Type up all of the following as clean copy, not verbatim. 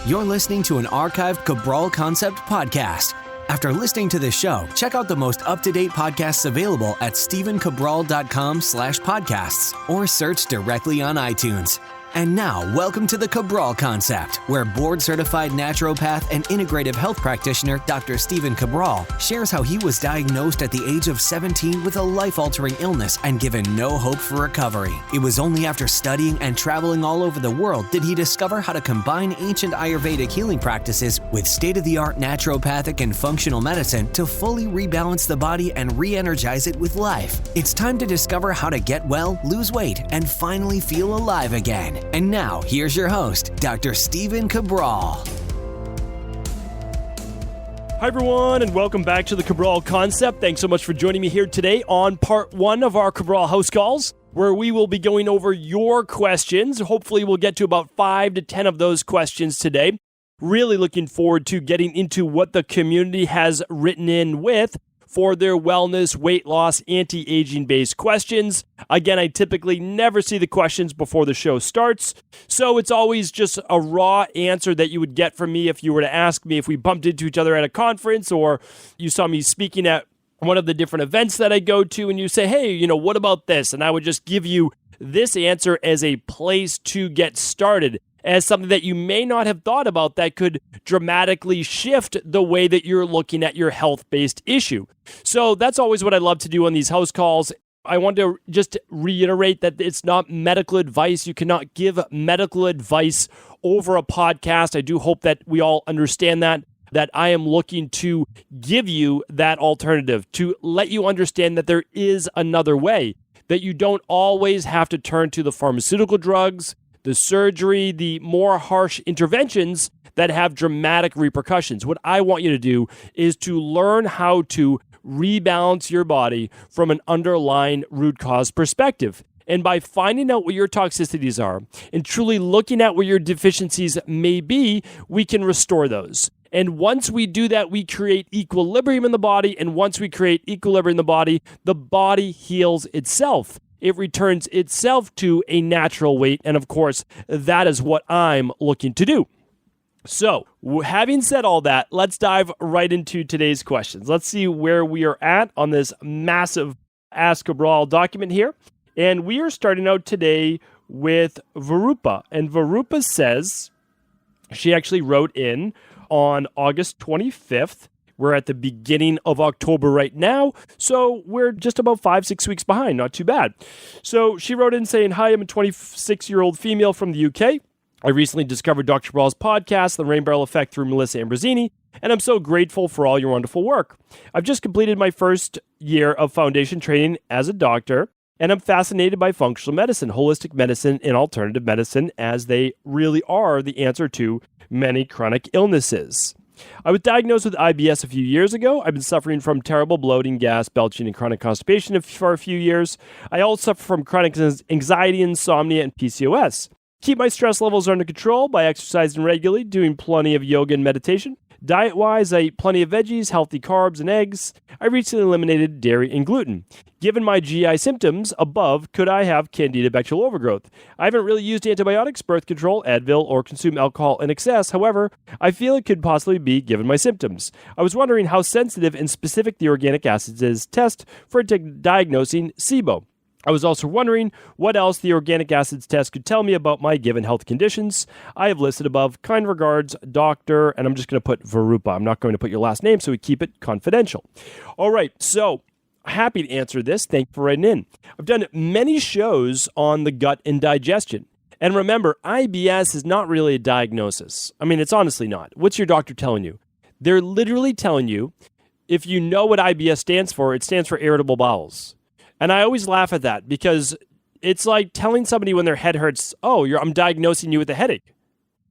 You're listening to an archived Cabral Concept podcast. After listening to this show, check out the most up-to-date podcasts available at stephencabral.com/podcasts or search directly on iTunes. And now, welcome to the Cabral Concept, where board-certified naturopath and integrative health practitioner Dr. Stephen Cabral shares how he was diagnosed at the age of 17 with a life-altering illness and given no hope for recovery. It was only after studying and traveling all over the world did he discover how to combine ancient Ayurvedic healing practices with state-of-the-art naturopathic and functional medicine to fully rebalance the body and re-energize it with life. It's time to discover how to get well, lose weight, and finally feel alive again. And now, here's your host, Dr. Stephen Cabral. Hi, everyone, and welcome back to the Cabral Concept. Thanks so much for joining me here today on part one of our Cabral HouseCalls, where we will be going over your questions. Hopefully, we'll get to about 5 to 10 of those questions today. Really looking forward to getting into what the community has written in with for their wellness, weight loss, anti-aging based questions. Again, I typically never see the questions before the show starts, so it's always just a raw answer that you would get from me if you were to ask me if we bumped into each other at a conference or you saw me speaking at one of the different events that I go to and you say, hey, what about this? And I would just give you this answer as a place to get started, as something that you may not have thought about that could dramatically shift the way that you're looking at your health-based issue. So that's always what I love to do on these house calls. I want to just reiterate that it's not medical advice. You cannot give medical advice over a podcast. I do hope that we all understand that I am looking to give you that alternative, to let you understand that there is another way, that you don't always have to turn to the pharmaceutical drugs, the surgery, the more harsh interventions that have dramatic repercussions. What I want you to do is to learn how to rebalance your body from an underlying root cause perspective. And by finding out what your toxicities are and truly looking at where your deficiencies may be, we can restore those. And once we do that, we create equilibrium in the body. And once we create equilibrium in the body heals itself. It returns itself to a natural weight. And of course, that is what I'm looking to do. So, having said all that, let's dive right into today's questions. Let's see where we are at on this massive Ask Cabral document here. And we are starting out today with Virupa. And Virupa says, she actually wrote in on August 25th. We're at the beginning of October right now, so we're just about 5-6 weeks behind. Not too bad. So she wrote in saying, hi, I'm a 26-year-old female from the UK. I recently discovered Dr. Cabral's podcast, The Rainbarrel Effect, through Melissa Ambrosini, and I'm so grateful for all your wonderful work. I've just completed my first year of foundation training as a doctor, and I'm fascinated by functional medicine, holistic medicine, and alternative medicine, as they really are the answer to many chronic illnesses. I was diagnosed with IBS a few years ago. I've been suffering from terrible bloating, gas, belching, and chronic constipation for a few years. I also suffer from chronic anxiety, insomnia, and PCOS. Keep my stress levels under control by exercising regularly, doing plenty of yoga and meditation. Diet-wise, I eat plenty of veggies, healthy carbs, and eggs. I recently eliminated dairy and gluten. Given my GI symptoms above, could I have Candida bacterial overgrowth? I haven't really used antibiotics, birth control, Advil, or consumed alcohol in excess. However, I feel it could possibly be given my symptoms. I was wondering how sensitive and specific the organic acids test for diagnosing SIBO. I was also wondering what else the organic acids test could tell me about my given health conditions. I have listed above. Kind regards, Doctor, and I'm just going to put Virupa. I'm not going to put your last name, so we keep it confidential. All right, so happy to answer this. Thank you for writing in. I've done many shows on the gut and digestion. And remember, IBS is not really a diagnosis. I mean, it's honestly not. What's your doctor telling you? They're literally telling you, if you know what IBS stands for, it stands for irritable bowels. And I always laugh at that because it's like telling somebody when their head hurts, I'm diagnosing you with a headache.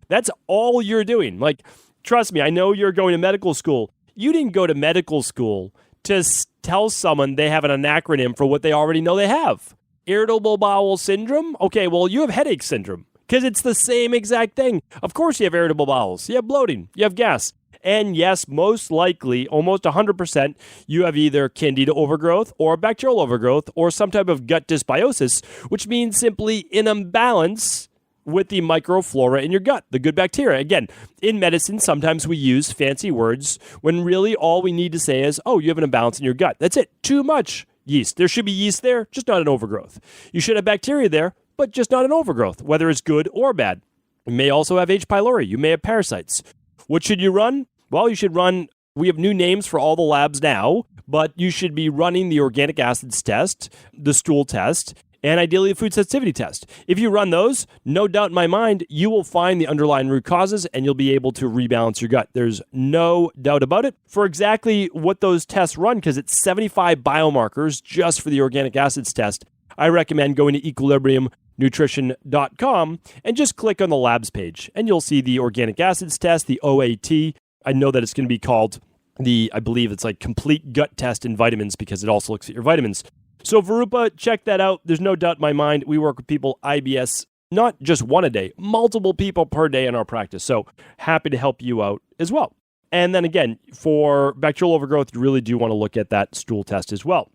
That's all you're doing. Like, trust me, I know you're going to medical school. You didn't go to medical school to tell someone they have an acronym for what they already know they have. Irritable bowel syndrome? Okay, well, you have headache syndrome because it's the same exact thing. Of course you have irritable bowels. You have bloating. You have gas. And yes, most likely, almost 100%, you have either Candida overgrowth or bacterial overgrowth or some type of gut dysbiosis, which means simply an imbalance with the microflora in your gut, the good bacteria. Again, in medicine, sometimes we use fancy words when really all we need to say is, oh, you have an imbalance in your gut. That's it. Too much yeast. There should be yeast there, just not an overgrowth. You should have bacteria there, but just not an overgrowth, whether it's good or bad. You may also have H. pylori. You may have parasites. What should you run? Well, you should run, we have new names for all the labs now, but you should be running the organic acids test, the stool test, and ideally a food sensitivity test. If you run those, no doubt in my mind, you will find the underlying root causes and you'll be able to rebalance your gut. There's no doubt about it. For exactly what those tests run, because it's 75 biomarkers just for the organic acids test, I recommend going to equilibriumnutrition.com and just click on the labs page and you'll see the organic acids test, the OAT. I know that it's going to be called I believe it's like complete gut test in vitamins because it also looks at your vitamins. So Virupa, check that out. There's no doubt in my mind. We work with people, IBS, not just one a day, multiple people per day in our practice. So happy to help you out as well. And then again, for bacterial overgrowth, you really do want to look at that stool test as well.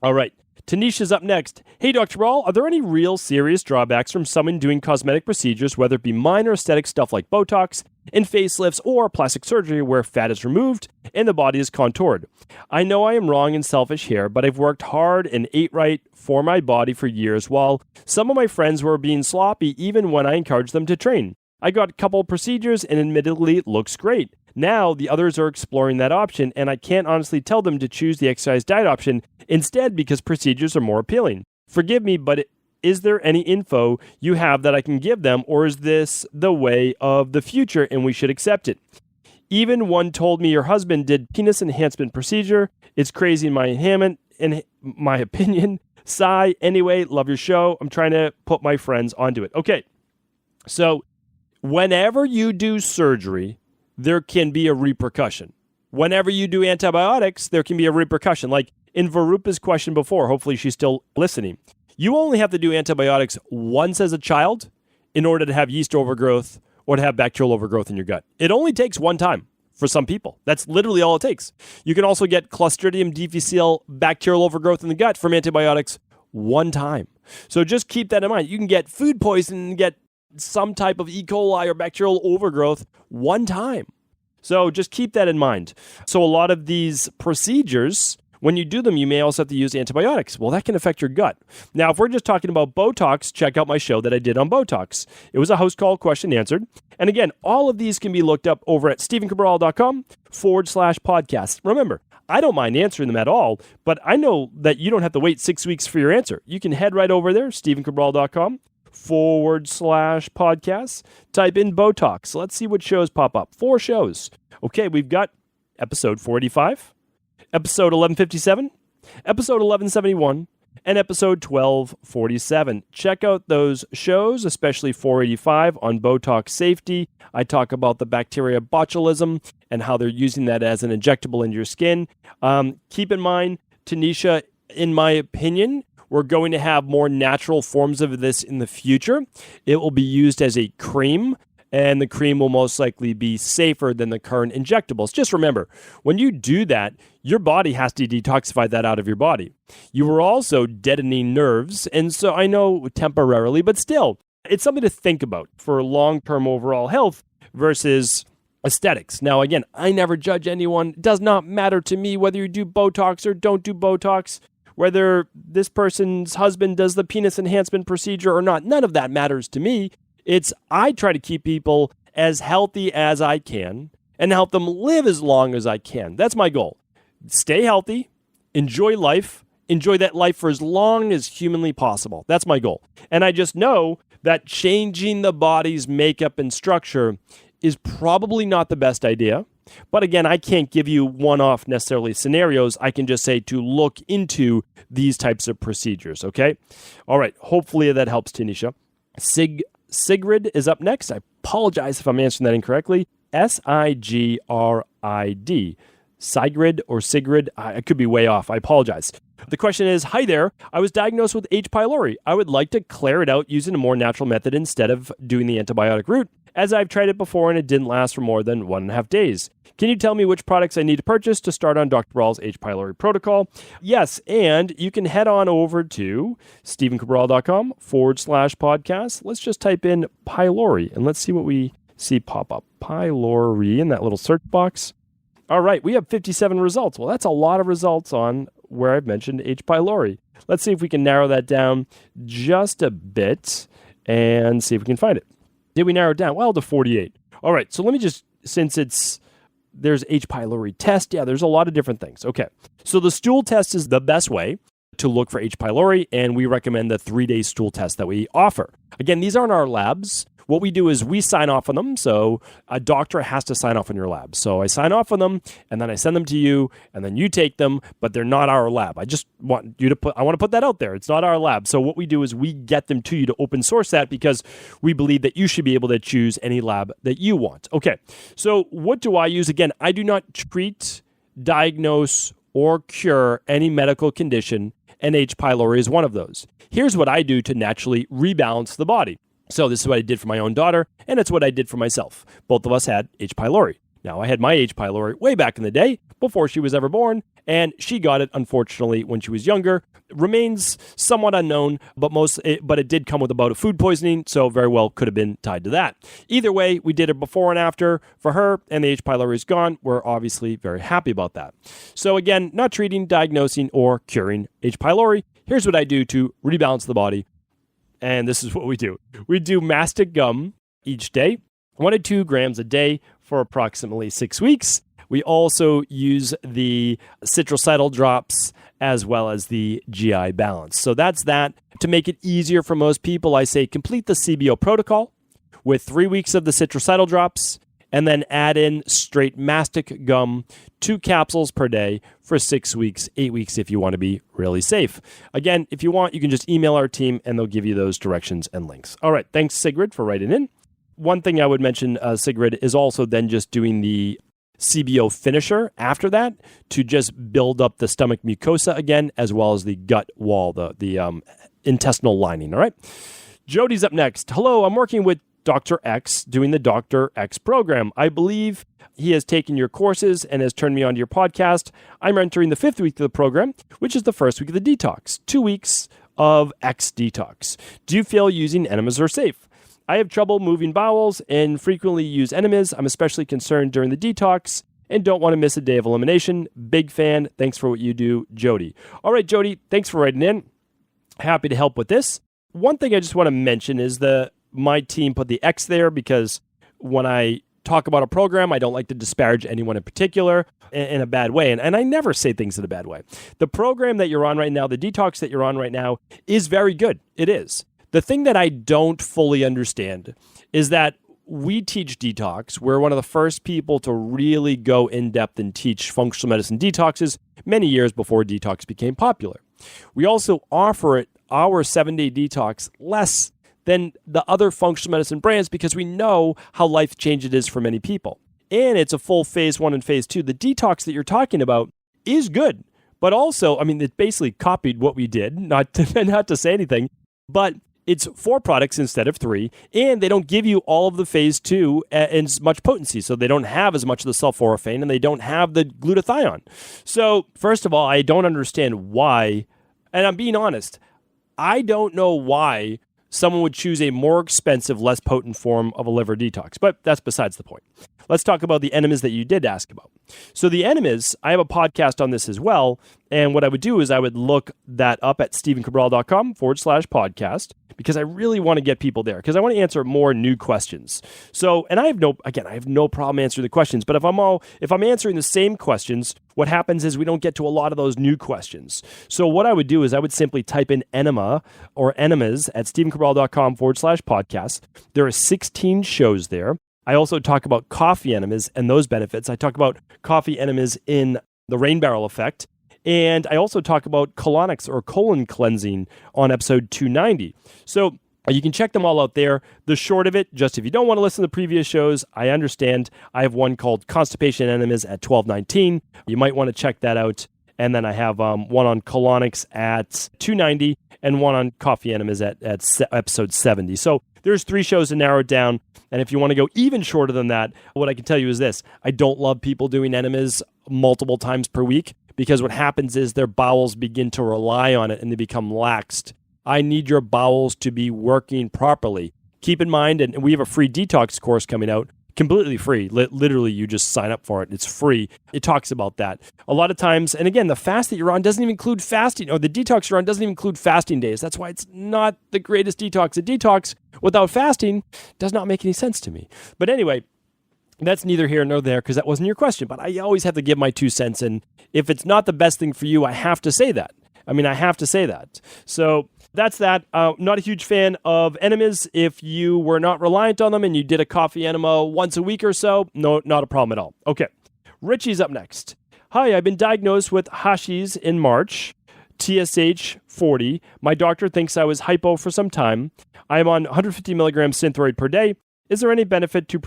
All right. Tanisha's up next. Hey, Dr. Cabral, are there any real serious drawbacks from someone doing cosmetic procedures, whether it be minor aesthetic stuff like Botox and facelifts or plastic surgery where fat is removed and the body is contoured? I know I am wrong and selfish here, but I've worked hard and ate right for my body for years while some of my friends were being sloppy even when I encouraged them to train. I got a couple of procedures and admittedly it looks great. Now the others are exploring that option and I can't honestly tell them to choose the exercise diet option instead because procedures are more appealing. Forgive me, but is there any info you have that I can give them, or is this the way of the future and we should accept it? Even one told me your husband did penis enhancement procedure. It's crazy in my opinion. Sigh. Anyway, love your show. I'm trying to put my friends onto it. Okay. So whenever you do surgery, there can be a repercussion. Whenever you do antibiotics, there can be a repercussion. Like in Virupa's question before, hopefully she's still listening. You only have to do antibiotics once as a child in order to have yeast overgrowth or to have bacterial overgrowth in your gut. It only takes one time for some people. That's literally all it takes. You can also get Clostridium difficile bacterial overgrowth in the gut from antibiotics one time. So just keep that in mind. You can get food poisoning and get some type of E. coli or bacterial overgrowth one time. So just keep that in mind. So a lot of these procedures, when you do them, you may also have to use antibiotics. Well, that can affect your gut. Now, if we're just talking about Botox, check out my show that I did on Botox. It was a house call question answered. And again, all of these can be looked up over at stevencabral.com/podcast. Remember, I don't mind answering them at all, but I know that you don't have to wait 6 weeks for your answer. You can head right over there, stevencabral.com/podcast. Type in Botox. Let's see what shows pop up. 4 shows. Okay, we've got episode 485, episode 1157, episode 1171, and episode 1247. Check out those shows, especially 485 on Botox safety. I talk about the bacteria botulism and how they're using that as an injectable into your skin. Keep in mind, Tanisha, in my opinion, we're going to have more natural forms of this in the future. It will be used as a cream, and the cream will most likely be safer than the current injectables. Just remember, when you do that, your body has to detoxify that out of your body. You are also deadening nerves, and so I know temporarily, but still, it's something to think about for long-term overall health versus aesthetics. Now, again, I never judge anyone. It does not matter to me whether you do Botox or don't do Botox, whether this person's husband does the penis enhancement procedure or not. None of that matters to me. I try to keep people as healthy as I can and help them live as long as I can. That's my goal. Stay healthy, enjoy life, enjoy that life for as long as humanly possible. That's my goal. And I just know that changing the body's makeup and structure is probably not the best idea. But again, I can't give you one-off necessarily scenarios. I can just say to look into these types of procedures, okay? All right, hopefully that helps, Tanisha. Sigrid is up next. I apologize if I'm answering that incorrectly. Sigrid. Sigrid or Sigrid. I could be way off. I apologize. The question is, hi there. I was diagnosed with H. pylori. I would like to clear it out using a more natural method instead of doing the antibiotic route as I've tried it before and it didn't last for more than 1.5 days. Can you tell me which products I need to purchase to start on Dr. Cabral's H. pylori protocol? Yes, and you can head on over to stevencabral.com/podcast. Let's just type in pylori and let's see what we see pop up. Pylori in that little search box. All right, we have 57 results. Well, that's a lot of results on where I've mentioned H. pylori. Let's see if we can narrow that down just a bit and see if we can find it. Did we narrow it down? Well, to 48. All right, so let me just, since there's H. pylori test. Yeah, there's a lot of different things. Okay, so the stool test is the best way to look for H. pylori, and we recommend the 3-day stool test that we offer. Again, these aren't our labs. What we do is we sign off on them. So a doctor has to sign off on your labs. So I sign off on them and then I send them to you and then you take them, but they're not our lab. I just want you to I want to put that out there. It's not our lab. So what we do is we get them to you to open source that because we believe that you should be able to choose any lab that you want. Okay. So what do I use? Again, I do not treat, diagnose, or cure any medical condition, and H. pylori is one of those. Here's what I do to naturally rebalance the body. So this is what I did for my own daughter, and it's what I did for myself. Both of us had H. pylori. Now, I had my H. pylori way back in the day, before she was ever born, and she got it, unfortunately, when she was younger. It remains somewhat unknown, but it did come with a bout of food poisoning, so very well could have been tied to that. Either way, we did it before and after for her, and the H. pylori is gone. We're obviously very happy about that. So again, not treating, diagnosing, or curing H. pylori. Here's what I do to rebalance the body. And this is what we do. We do mastic gum each day, 1 to 2 grams a day for approximately 6 weeks. We also use the citricidal drops as well as the GI balance. So that's that. To make it easier for most people, I say complete the SIBO protocol with 3 weeks of the citricidal drops and then add in straight mastic gum, 2 capsules per day for 6 weeks, 8 weeks if you want to be really safe. Again, if you want, you can just email our team and they'll give you those directions and links. All right, thanks Sigrid for writing in. One thing I would mention, Sigrid, is also then just doing the SIBO finisher after that to just build up the stomach mucosa again, as well as the gut wall, the intestinal lining, all right? Jody's up next. Hello, I'm working with Dr. X doing the Dr. X program. I believe he has taken your courses and has turned me on to your podcast. I'm entering the 5th week of the program, which is the first week of the detox, 2 weeks of X detox. Do you feel using enemas are safe? I have trouble moving bowels and frequently use enemas. I'm especially concerned during the detox and don't want to miss a day of elimination. Big fan. Thanks for what you do, Jody. All right, Jody, thanks for writing in. Happy to help with this. One thing I just want to mention is my team put the X there because when I talk about a program, I don't like to disparage anyone in particular in a bad way. And I never say things in a bad way. The program that you're on right now, the detox that you're on right now is very good. It is. The thing that I don't fully understand is that we teach detox. We're one of the first people to really go in depth and teach functional medicine detoxes many years before detox became popular. We also offer it, our 7-day detox, less than the other functional medicine brands because we know how life-changing it is for many people. And it's a full phase 1 and phase 2. The detox that you're talking about is good, but also, I mean, it basically copied what we did, not to say anything, but it's 4 products instead of 3, and they don't give you all of the phase 2 and as much potency, so they don't have as much of the sulforaphane, and they don't have the glutathione. So, first of all, I don't understand why, and I'm being honest, I don't know why someone would choose a more expensive, less potent form of a liver detox, but that's besides the point. Let's talk about the enemas that you did ask about. So the enemas, I have a podcast on this as well, and what I would do is I would look that up at stevencabral.com/podcast because I really want to get people there because I want to answer more new questions. So, and I have no problem answering the questions, but if I'm answering the same questions, what happens is we don't get to a lot of those new questions. So what I would do is I would simply type in enema or enemas at stevencabral.com/podcast. There are 16 shows there. I also talk about coffee enemas and those benefits. I talk about coffee enemas in the rainbarrel effect. And I also talk about colonics or colon cleansing on episode 290. So you can check them all out there. The short of it, just if you don't want to listen to the previous shows, I understand. I have one called Constipation Enemas at 1219. You might want to check that out. And then I have one on colonics at 290. and one on coffee enemas at episode 70. So there's 3 shows to narrow it down. And if you want to go even shorter than that, what I can tell you is this. I don't love people doing enemas multiple times per week, because what happens is their bowels begin to rely on it and they become laxed. I need your bowels to be working properly. Keep in mind, and we have a free detox course coming out, completely free. Literally, you just sign up for it. It's free. It talks about that. A lot of times, and again, the fast that you're on doesn't even include fasting, or the detox you're on doesn't even include fasting days. That's why it's not the greatest detox. A detox without fasting does not make any sense to me. But anyway, that's neither here nor there, because that wasn't your question. But I always have to give my 2 cents. And if it's not the best thing for you, I have to say that. I have to say that. So that's that. Not a huge fan of enemas. If you were not reliant on them and you did a coffee enema once a week or so, no, not a problem at all. Okay. Richie's up next. Hi, I've been diagnosed with Hashis in March, TSH 40. My doctor thinks I was hypo for some time. I am on 150 milligrams Synthroid per day. Is there any benefit to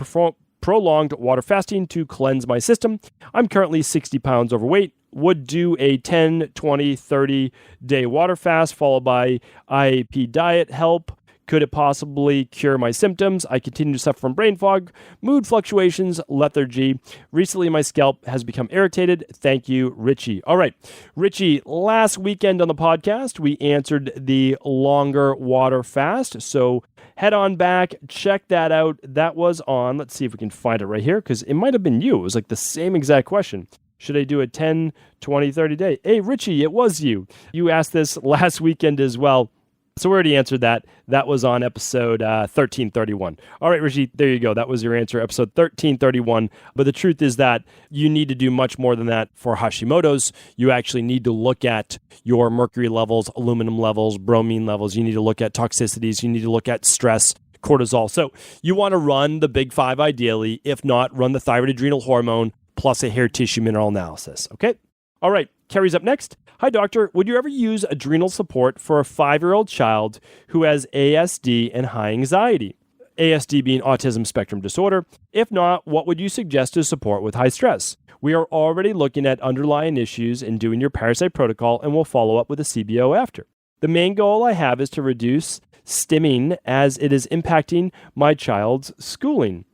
prolonged water fasting to cleanse my system? I'm currently 60 pounds overweight. Would do a 10, 20, 30 day water fast followed by IAP diet help? Could it possibly cure my symptoms? I continue to suffer from brain fog, mood fluctuations, lethargy. Recently, my scalp has become irritated. Thank you, Richie. All right, Richie, last weekend on the podcast, we answered the longer water fast. So head on back, check that out. That was on, let's see if we can find it right here, because it might have been you. It was like the same exact question. Should I do a 10, 20, 30 day? Hey, Richie, it was you. You asked this last weekend as well. So we already answered that. That was on episode 1331. All right, Richie, there you go. That was your answer, episode 1331. But the truth is that you need to do much more than that for Hashimoto's. You actually need to look at your mercury levels, aluminum levels, bromine levels. You need to look at toxicities. You need to look at stress, cortisol. So you want to run the big 5 ideally. If not, run the thyroid adrenal hormone plus a hair tissue mineral analysis. Okay? All right. Carrie's up next. Hi, doctor. Would you ever use adrenal support for a 5-year-old child who has ASD and high anxiety? ASD being autism spectrum disorder. If not, what would you suggest to support with high stress? We are already looking at underlying issues and doing your parasite protocol, and we'll follow up with a SIBO after. The main goal I have is to reduce stimming as it is impacting my child's schooling.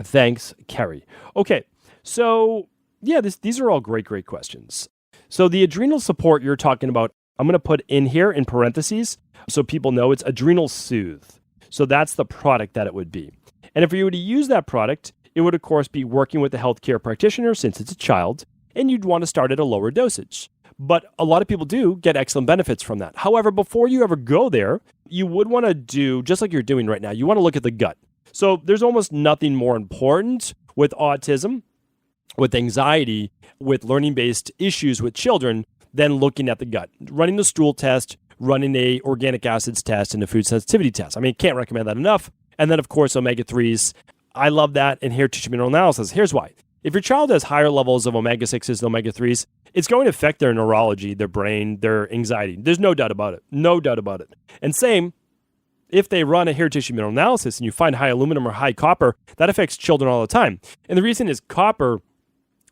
Thanks, Carrie. Okay. So, yeah, these are all great questions. So the adrenal support you're talking about, I'm going to put in here in parentheses so people know it's Adrenal Soothe. So that's the product that it would be. And if you were to use that product, it would, of course, be working with a healthcare practitioner since it's a child, and you'd want to start at a lower dosage. But a lot of people do get excellent benefits from that. However, before you ever go there, you would want to do, just like you're doing right now, you want to look at the gut. So there's almost nothing more important with autism, with anxiety, with learning-based issues with children than looking at the gut. Running the stool test, running a organic acids test, and a food sensitivity test. Can't recommend that enough. And then, of course, omega-3s. I love that, and hair tissue mineral analysis. Here's why. If your child has higher levels of omega-6s and omega-3s, it's going to affect their neurology, their brain, their anxiety. There's no doubt about it. No doubt about it. And same, if they run a hair tissue mineral analysis and you find high aluminum or high copper, that affects children all the time. And the reason is copper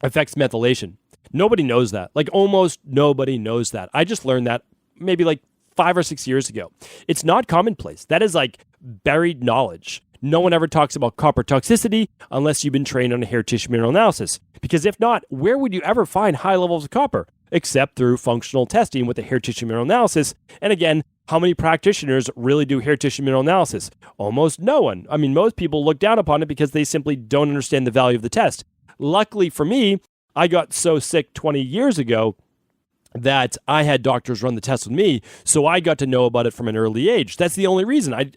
affects methylation. Nobody knows that. Like almost nobody knows that. I just learned that maybe like 5 or 6 years ago. It's not commonplace. That is like buried knowledge. No one ever talks about copper toxicity unless you've been trained on a hair tissue mineral analysis. Because if not, where would you ever find high levels of copper? Except through functional testing with a hair tissue mineral analysis. And again, how many practitioners really do hair tissue mineral analysis? Almost no one. Most people look down upon it because they simply don't understand the value of the test. Luckily for me, I got so sick 20 years ago that I had doctors run the test with me, so I got to know about it from an early age. That's the only reason.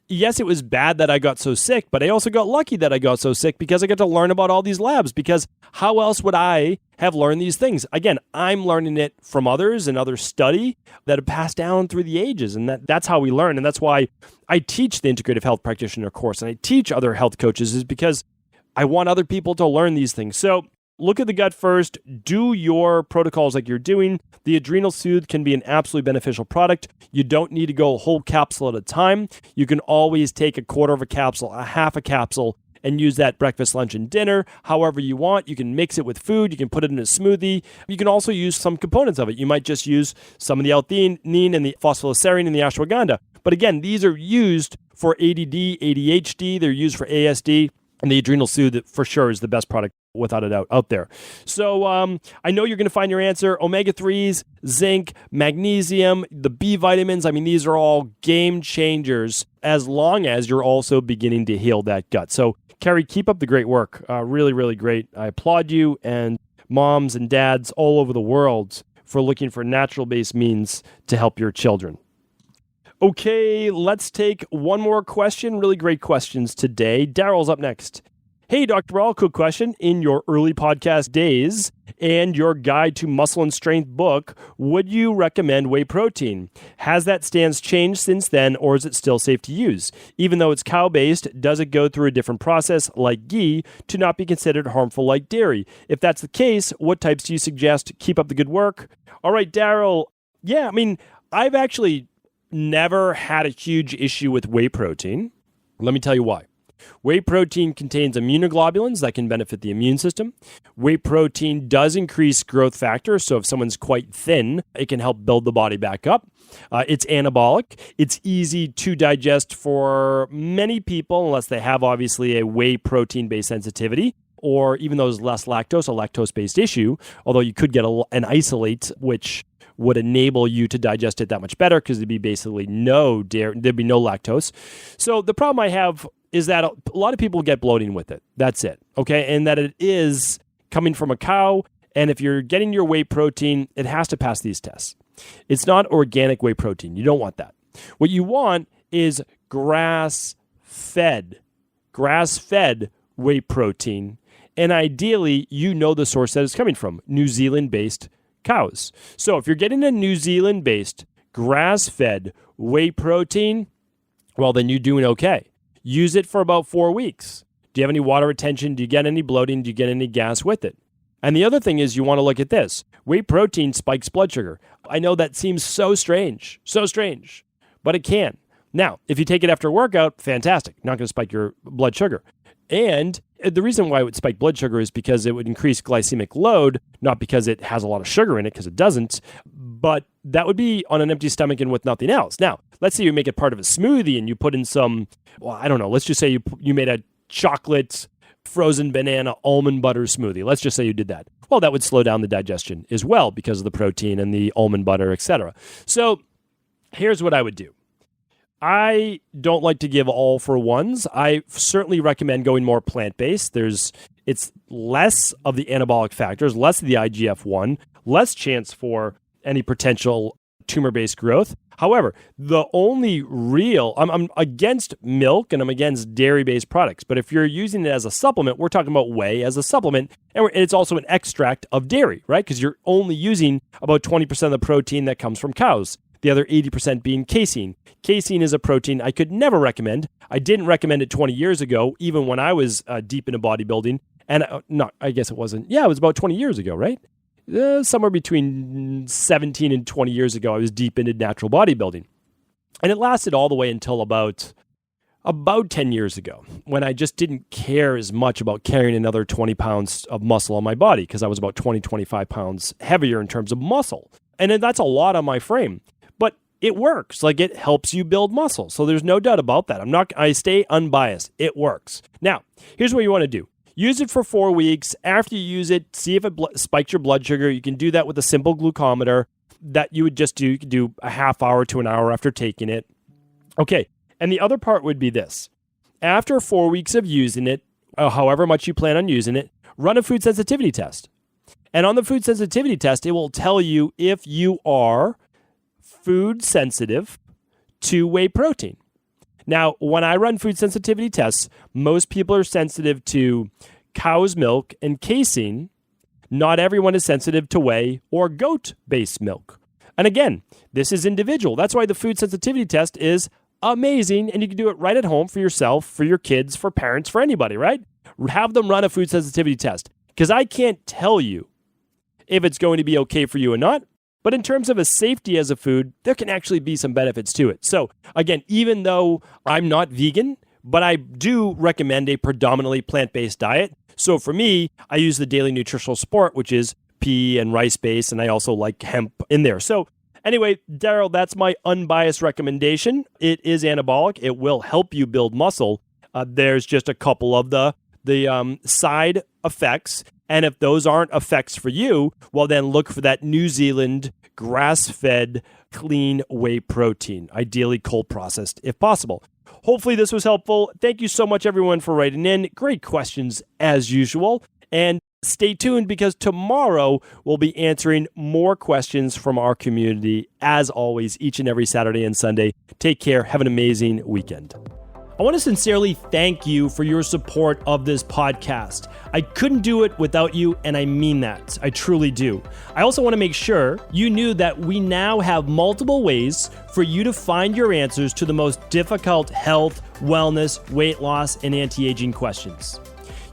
Yes, it was bad that I got so sick, but I also got lucky that I got so sick because I got to learn about all these labs, because how else would I have learned these things? Again, I'm learning it from others and other study that have passed down through the ages, and that's how we learn, and that's why I teach the Integrative Health Practitioner course, and I teach other health coaches, is because I want other people to learn these things. So look at the gut first. Do your protocols like you're doing. The Adrenal Soothe can be an absolutely beneficial product. You don't need to go a whole capsule at a time. You can always take a quarter of a capsule, a half a capsule, and use that breakfast, lunch, and dinner however you want. You can mix it with food. You can put it in a smoothie. You can also use some components of it. You might just use some of the L-theanine and the phosphoserine and the ashwagandha. But again, these are used for ADD, ADHD. They're used for ASD. And the Adrenal Soothe, for sure, is the best product, without a doubt, out there. So I know you're going to find your answer. Omega-3s, zinc, magnesium, the B vitamins. I mean, these are all game changers as long as you're also beginning to heal that gut. So, Carrie, keep up the great work. Really, really great. I applaud you and moms and dads all over the world for looking for natural-based means to help your children. Okay, let's take one more question. Really great questions today. Daryl's up next. Hey, Dr. Cabral, quick question. In your early podcast days and your Guide to Muscle and Strength book, would you recommend whey protein? Has that stance changed since then, or is it still safe to use? Even though it's cow-based, does it go through a different process like ghee to not be considered harmful like dairy? If that's the case, what types do you suggest? Keep up the good work. All right, Daryl. Yeah, I mean, I've actually never had a huge issue with whey protein. Let me tell you why. Whey protein contains immunoglobulins that can benefit the immune system. Whey protein does increase growth factor, so if someone's quite thin, it can help build the body back up. It's anabolic. It's easy to digest for many people, unless they have obviously a whey protein-based sensitivity, or even though there's less lactose, a lactose-based issue, although you could get an isolate, which would enable you to digest it that much better because there'd be basically no dairy, there'd be no lactose. So the problem I have is that a lot of people get bloating with it. That's it, okay? And that it is coming from a cow, and if you're getting your whey protein, it has to pass these tests. It's not organic whey protein. You don't want that. What you want is grass-fed whey protein, and ideally, you know the source that it's coming from, New Zealand-based cows. So if you're getting a New Zealand-based grass-fed whey protein, well, then you're doing okay. Use it for about 4 weeks. Do you have any water retention? Do you get any bloating? Do you get any gas with it? And the other thing is you want to look at this. Whey protein spikes blood sugar. I know that seems so strange, but it can. Now, if you take it after a workout, fantastic. Not going to spike your blood sugar. And the reason why it would spike blood sugar is because it would increase glycemic load, not because it has a lot of sugar in it, because it doesn't, but that would be on an empty stomach and with nothing else. Now, let's say you make it part of a smoothie and you put in some, well, I don't know, let's just say you made a chocolate frozen banana almond butter smoothie. Let's just say you did that. Well, that would slow down the digestion as well because of the protein and the almond butter, etc. So here's what I would do. I don't like to give all for ones. I certainly recommend going more plant-based. It's less of the anabolic factors, less of the IGF-1, less chance for any potential tumor-based growth. However, the only real, I'm against milk and I'm against dairy-based products. But if you're using it as a supplement, we're talking about whey as a supplement. And it's also an extract of dairy, right? Because you're only using about 20% of the protein that comes from cows. The other 80% being casein. Casein is a protein I could never recommend. I didn't recommend it 20 years ago, even when I was deep into bodybuilding. And I guess it wasn't. Yeah, it was about 20 years ago, right? Somewhere between 17 and 20 years ago, I was deep into natural bodybuilding. And it lasted all the way until about 10 years ago, when I just didn't care as much about carrying another 20 pounds of muscle on my body, because I was about 20, 25 pounds heavier in terms of muscle. And that's a lot on my frame. But it works. Like, it helps you build muscle. So there's no doubt about that. I stay unbiased. It works. Now, here's what you want to do. Use it for 4 weeks. After you use it, see if it spikes your blood sugar. You can do that with a simple glucometer that you would just do. You could do a half hour to an hour after taking it. Okay. And the other part would be this. After 4 weeks of using it, however much you plan on using it, run a food sensitivity test. And on the food sensitivity test, it will tell you if you are food sensitive to whey protein. Now, when I run food sensitivity tests, most people are sensitive to cow's milk and casein. Not everyone is sensitive to whey or goat-based milk. And again, this is individual. That's why the food sensitivity test is amazing, and you can do it right at home for yourself, for your kids, for parents, for anybody, right? Have them run a food sensitivity test, because I can't tell you if it's going to be okay for you or not. But in terms of a safety as a food, there can actually be some benefits to it. So again, even though I'm not vegan, but I do recommend a predominantly plant-based diet. So for me, I use the Daily Nutritional Support, which is pea and rice based, and I also like hemp in there. So anyway, Daryl, that's my unbiased recommendation. It is anabolic. It will help you build muscle. There's just a couple of the side effects. And if those aren't effects for you, well, then look for that New Zealand grass-fed clean whey protein, ideally cold processed if possible. Hopefully this was helpful. Thank you so much, everyone, for writing in. Great questions as usual. And stay tuned because tomorrow we'll be answering more questions from our community, as always, each and every Saturday and Sunday. Take care. Have an amazing weekend. I want to sincerely thank you for your support of this podcast. I couldn't do it without you, and I mean that. I truly do. I also want to make sure you knew that we now have multiple ways for you to find your answers to the most difficult health, wellness, weight loss, and anti-aging questions.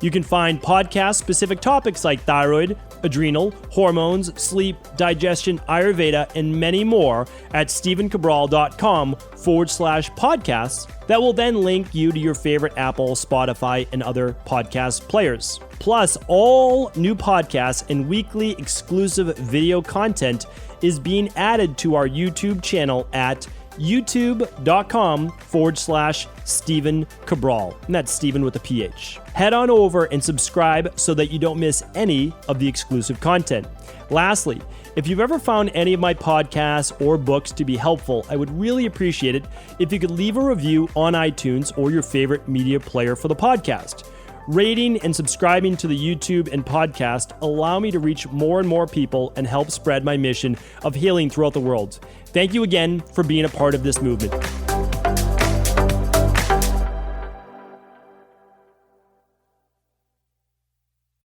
You can find podcast-specific topics like thyroid, adrenal, hormones, sleep, digestion, Ayurveda, and many more at stevencabral.com/podcasts that will then link you to your favorite Apple, Spotify, and other podcast players. Plus, all new podcasts and weekly exclusive video content is being added to our YouTube channel at youtube.com/Stephen Cabral. And that's Stephen with a PH. Head on over and subscribe so that you don't miss any of the exclusive content. Lastly, if you've ever found any of my podcasts or books to be helpful, I would really appreciate it if you could leave a review on iTunes or your favorite media player for the podcast. Rating and subscribing to the YouTube and podcast allow me to reach more and more people and help spread my mission of healing throughout the world. Thank you again for being a part of this movement.